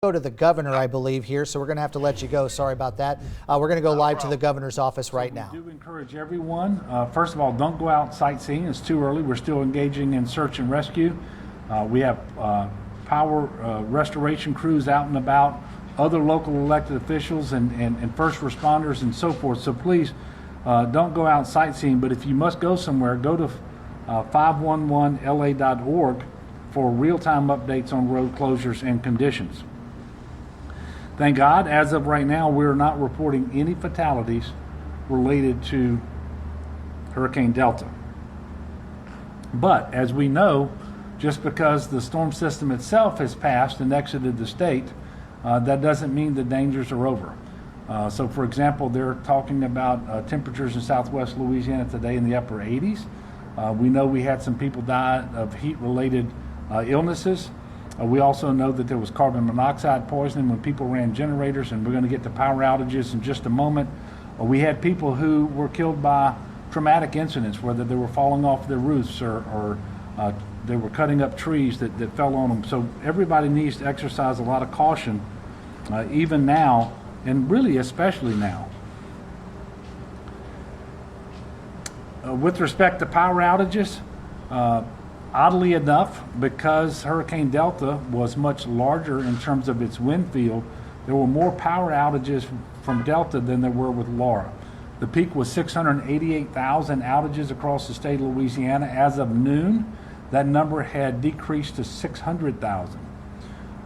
Go to the governor, I believe, here, so we're going to have to let you go. Sorry about that. We're going to go live to the governor's office right now. We do encourage everyone, first of all, don't go out sightseeing. It's too early. We're still engaging in search and rescue. We have power restoration crews out and about, other local elected officials and first responders and so forth. So please don't go out sightseeing, but if you must go somewhere, go to 511la.org for real-time updates on road closures and conditions. Thank God, as of right now, we're not reporting any fatalities related to Hurricane Delta. But as we know, just because the storm system itself has passed and exited the state, that doesn't mean the dangers are over. So for example, they're talking about temperatures in southwest Louisiana today in the upper 80s. We know we had some people die of heat-related illnesses. We also know that there was carbon monoxide poisoning when people ran generators, and we're going to get to power outages in just a moment. We had people who were killed by traumatic incidents, whether they were falling off their roofs or they were cutting up trees that fell on them. So everybody needs to exercise a lot of caution, even now, and really especially now. With respect to power outages, oddly enough, because Hurricane Delta was much larger in terms of its wind field, there were more power outages from Delta than there were with Laura. The peak was 688,000 outages across the state of Louisiana. As of noon, that number had decreased to 600,000.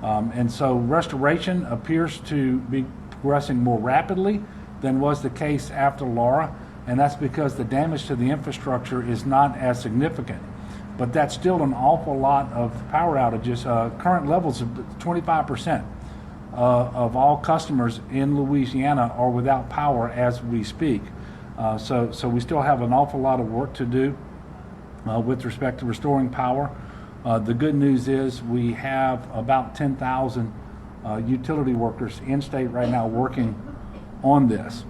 And so restoration appears to be progressing more rapidly than was the case after Laura, and that's because the damage to the infrastructure is not as significant. But that's still an awful lot of power outages. Current levels of 25% of all customers in Louisiana are without power as we speak. So we still have an awful lot of work to do with respect to restoring power. The good news is we have about 10,000 utility workers in state right now working on this.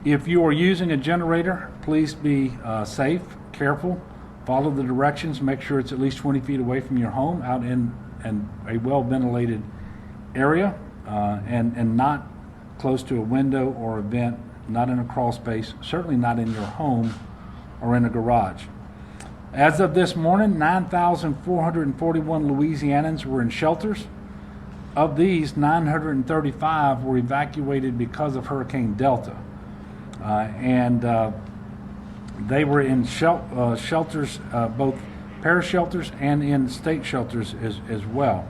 If you are using a generator, please be safe, careful, follow the directions, make sure it's at least 20 feet away from your home, out in a well-ventilated area, and not close to a window or a vent, not in a crawl space, certainly not in your home or in a garage. As of this morning, 9,441 Louisianans were in shelters. Of these, 935 were evacuated because of Hurricane Delta. They were in shelters, both parish shelters and in state shelters as well.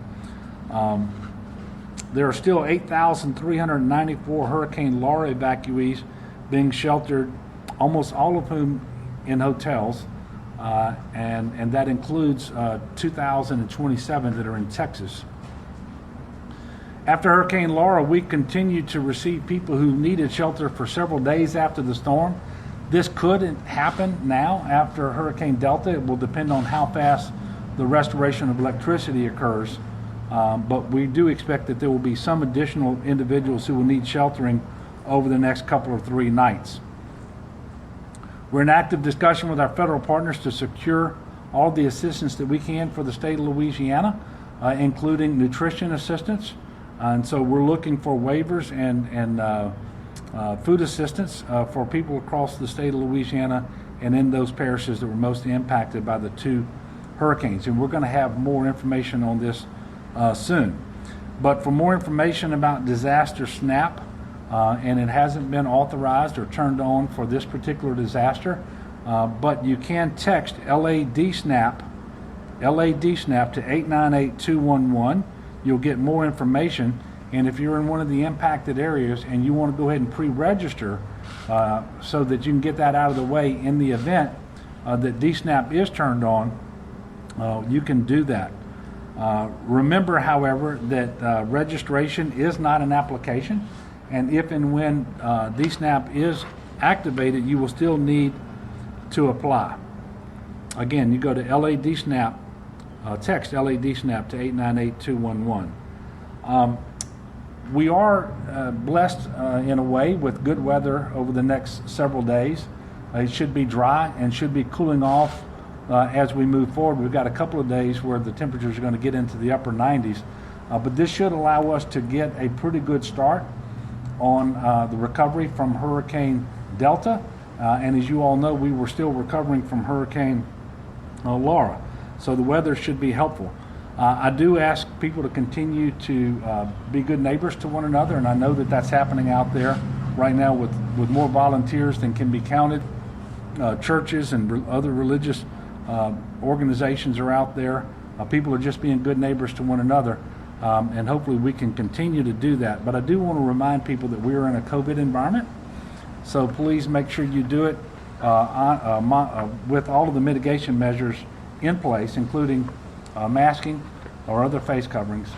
There are still 8,394 Hurricane Laura evacuees being sheltered, almost all of whom in hotels, and that includes 2,027 that are in Texas. After Hurricane Laura, we continued to receive people who needed shelter for several days after the storm. This could happen now after Hurricane Delta. It will depend on how fast the restoration of electricity occurs. But we do expect that there will be some additional individuals who will need sheltering over the next couple or 3 nights. We're in active discussion with our federal partners to secure all the assistance that we can for the state of Louisiana, including nutrition assistance. And so we're looking for waivers and food assistance for people across the state of Louisiana and in those parishes that were most impacted by the 2 hurricanes. And we're going to have more information on this soon. But for more information about Disaster SNAP, and it hasn't been authorized or turned on for this particular disaster, but you can text LAD-SNAP to 898-211. You'll get more information. And if you're in one of the impacted areas and you want to go ahead and pre-register so that you can get that out of the way in the event that DSNAP is turned on, you can do that. Remember, however, that registration is not an application, and if and when DSNAP is activated, you will still need to apply. Again, you go to LAD-SNAP, text LAD-SNAP to 898-211. We are blessed in a way with good weather over the next several days. It should be dry and should be cooling off as we move forward. We've got a couple of days where the temperatures are going to get into the upper 90s. But this should allow us to get a pretty good start on the recovery from Hurricane Delta. And as you all know, we were still recovering from Hurricane Laura. So the weather should be helpful. I do ask people to continue to be good neighbors to one another, and I know that that's happening out there right now with more volunteers than can be counted. Churches and other religious organizations are out there. People are just being good neighbors to one another, and hopefully we can continue to do that. But I do want to remind people that we are in a COVID environment, so please make sure you do it with all of the mitigation measures in place, including masking or other face coverings.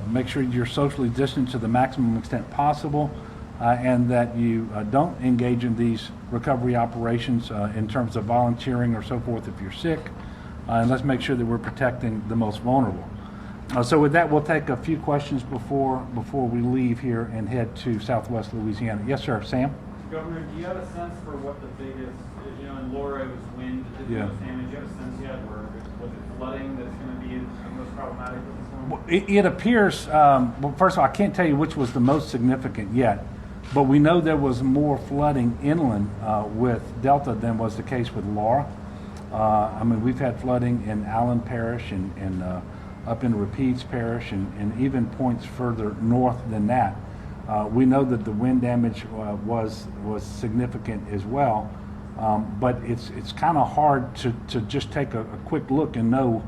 Make sure you're socially distanced to the maximum extent possible, and that you don't engage in these recovery operations in terms of volunteering or so forth if you're sick. And let's make sure that we're protecting the most vulnerable. So with that, we'll take a few questions before we leave here and head to Southwest Louisiana. Yes, sir. Sam? Governor, do you have a sense for what the biggest, in Laura it was wind that did the most damage? Do you have a sense yet, or was it flooding that's going to be the most problematic with this one? Well, it appears, well, first of all, I can't tell you which was the most significant yet, but we know there was more flooding inland with Delta than was the case with Laura. I mean, we've had flooding in Allen Parish and up in Rapides Parish and even points further north than that. We know that the wind damage was significant as well, but it's kind of hard to just take a quick look and know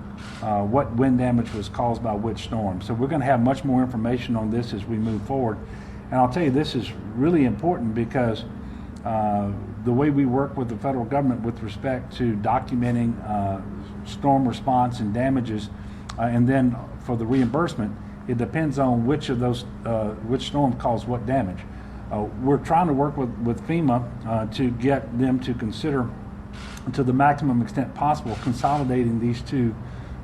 what wind damage was caused by which storm. So we're going to have much more information on this as we move forward. And I'll tell you, this is really important because the way we work with the federal government with respect to documenting storm response and damages, and then for the reimbursement, it depends on which of those, which storm caused what damage. We're trying to work with FEMA to get them to consider, to the maximum extent possible, consolidating these two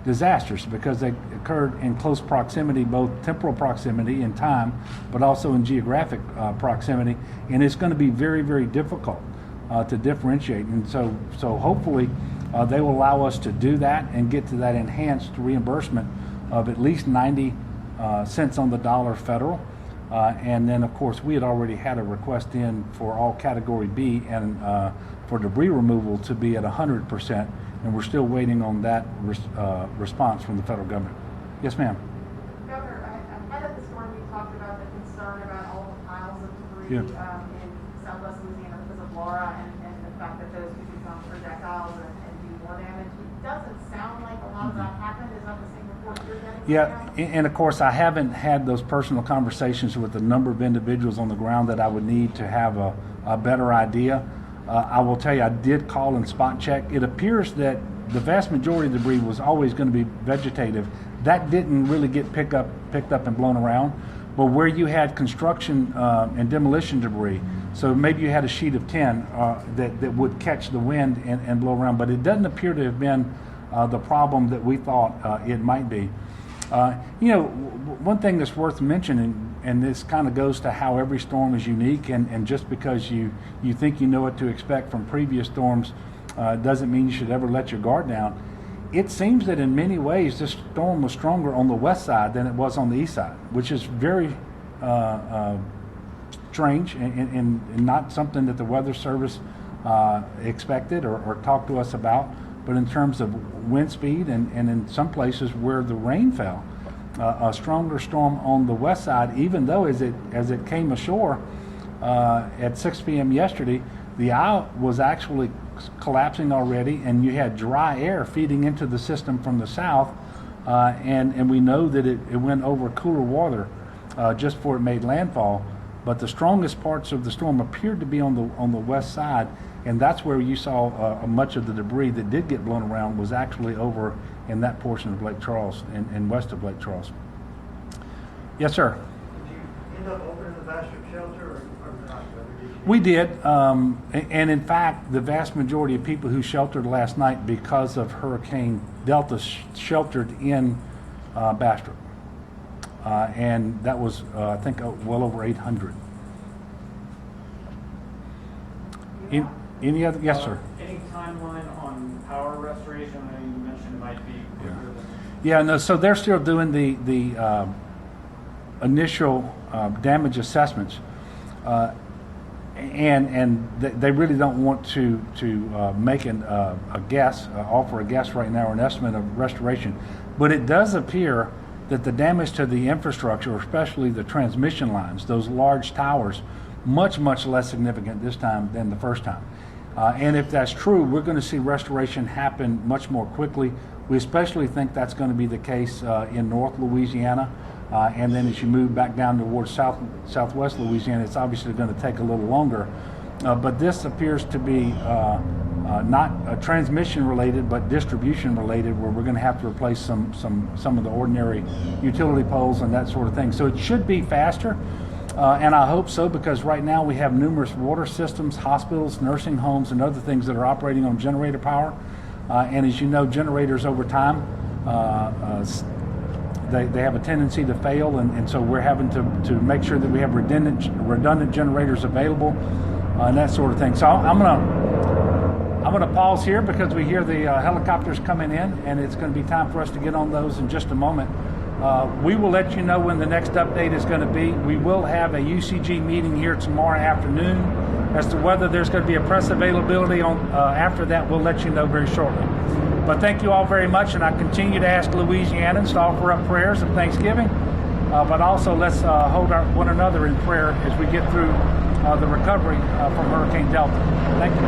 disasters because they occurred in close proximity, both temporal proximity in time, but also in geographic proximity, and it's going to be very, very difficult to differentiate. And so hopefully they will allow us to do that and get to that enhanced reimbursement of at least 90 cents on the dollar federal. And then, of course, we had already had a request in for all Category B and for debris removal to be at 100%, and we're still waiting on that response from the federal government. Yes, ma'am. Governor, ahead of the storm, we talked about the concern about all the piles of debris in Southwest Louisiana because of Laura and the fact that those could become projectiles and do more damage. It doesn't sound like a lot of that happened. Is that the same report you're getting? Yeah, and of course, I haven't had those personal conversations with the number of individuals on the ground that I would need to have a better idea. I will tell you, I did call and spot check. It appears that the vast majority of the debris was always going to be vegetative. That didn't really get picked up and blown around. But where you had construction and demolition debris, so maybe you had a sheet of tin that would catch the wind and blow around, but it doesn't appear to have been the problem that we thought it might be. One thing that's worth mentioning, and this kind of goes to how every storm is unique, and just because you think you know what to expect from previous storms doesn't mean you should ever let your guard down. It seems that in many ways this storm was stronger on the west side than it was on the east side, which is very strange and not something that the Weather Service expected or talked to us about. But in terms of wind speed and in some places where the rain fell, a stronger storm on the west side, even though as it came ashore at 6 p.m. yesterday, the eye was actually collapsing already, and you had dry air feeding into the system from the south, and we know that it went over cooler water just before it made landfall. But the strongest parts of the storm appeared to be on the west side, and that's where you saw much of the debris that did get blown around was actually over in that portion of Lake Charles and west of Lake Charles. Yes, sir. Did you end up opening the Bastrop shelter or not? We did, and in fact, the vast majority of people who sheltered last night because of Hurricane Delta sheltered in Bastrop. And that was, I think, well over 800. Any other? Yes, sir. Any timeline on power restoration? I know you mentioned it might be quicker than... Yeah, no. So they're still doing the initial damage assessments, and they really don't want to make a guess, offer a guess right now, or an estimate of restoration. But it does appear that the damage to the infrastructure, especially the transmission lines, those large towers, much less significant this time than the first time. And if that's true, we're going to see restoration happen much more quickly. We especially think that's going to be the case in North Louisiana. And then as you move back down towards southwest Louisiana, it's obviously going to take a little longer. But this appears to be not transmission related, but distribution related, where we're going to have to replace some of the ordinary utility poles and that sort of thing. So it should be faster. And I hope so, because right now we have numerous water systems, hospitals, nursing homes, and other things that are operating on generator power. And as you know, generators over time, they have a tendency to fail, and so we're having to make sure that we have redundant generators available, and that sort of thing. So I'm gonna pause here because we hear the helicopters coming in, and it's going to be time for us to get on those in just a moment. We will let you know when the next update is going to be. We will have a UCG meeting here tomorrow afternoon. As to whether there's going to be a press availability on after that, we'll let you know very shortly. But thank you all very much, and I continue to ask Louisianans to offer up prayers of thanksgiving, but also let's hold one another in prayer as we get through the recovery from Hurricane Delta. Thank you.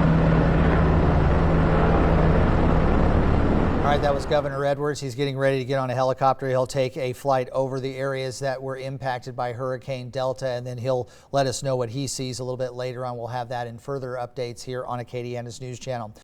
All right, that was Governor Edwards. He's getting ready to get on a helicopter. He'll take a flight over the areas that were impacted by Hurricane Delta, and then he'll let us know what he sees a little bit later on. We'll have that in further updates here on Acadiana's News Channel.